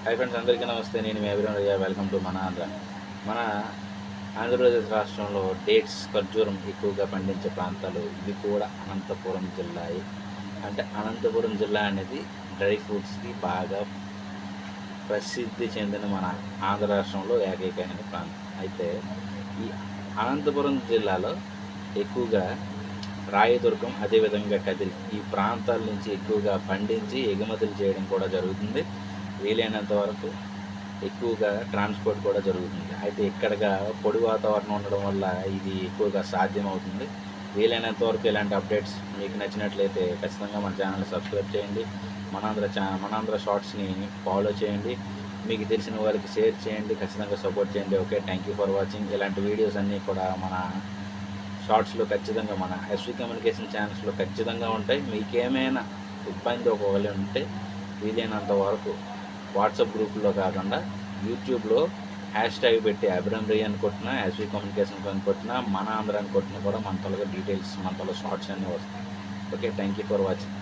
Hi friends, అందరికీ నమస్తే. నేను మీ అభిరామ్ రయ్య. వెల్కమ్ టు మన ఆంధ్ర. మన ఆంధ్రప్రదేశ్ రాష్ట్రంలో డేట్స్, ఖర్జూరం ఎక్కువగా పండించే ప్రాంతాలు ఇవి కూడా అనంతపురం జిల్లా. అంటే అనంతపురం జిల్లా అనేది డ్రై ఫ్రూట్స్కి బాగా ప్రసిద్ధి చెందిన మన ఆంధ్ర రాష్ట్రంలో ఏకైకమైన ప్రాంతం. అయితే ఈ అనంతపురం జిల్లాలో ఎక్కువగా రాయదుర్గం, అదేవిధంగా కదిరి ఈ ప్రాంతాల నుంచి ఎక్కువగా పండించి ఎగుమతులు చేయడం కూడా జరుగుతుంది. వీలైనంత వరకు ఎక్కువగా ట్రాన్స్పోర్ట్ కూడా జరుగుతుంది. అయితే ఇక్కడగా పొడి వాతావరణం ఉండడం వల్ల ఇది ఎక్కువగా సాధ్యమవుతుంది. వీలైనంత వరకు ఇలాంటి అప్డేట్స్ మీకు నచ్చినట్లయితే ఖచ్చితంగా మన ఛానల్ని సబ్స్క్రైబ్ చేయండి. మనాంధ్ర షార్ట్స్ని ఫాలో చేయండి. మీకు తెలిసిన వారికి షేర్ చేయండి. ఖచ్చితంగా సపోర్ట్ చేయండి. Okay, thank you for watching. ఇలాంటి వీడియోస్ అన్నీ కూడా మన షార్ట్స్లో ఖచ్చితంగా మన ఎస్వి కమ్యూనికేషన్ ఛానల్స్లో ఖచ్చితంగా ఉంటాయి. మీకేమైనా ఇబ్బంది ఒకవేళ ఉంటే వీలైనంత వరకు వాట్సాప్ గ్రూపుల్లో కాకుండా యూట్యూబ్లో హ్యాష్ట్యాగ్ పెట్టి అభిరామ్ రయ్య అని కొట్టినా, ఎస్వి కమ్యూనికేషన్ అని కొట్టినా, మన ఆంధ్ర అని కొట్టినా కూడా మన తొలగా డీటెయిల్స్, మన తొలగా షార్ట్స్ అన్నీ వస్తాయి. Okay, thank you for watching.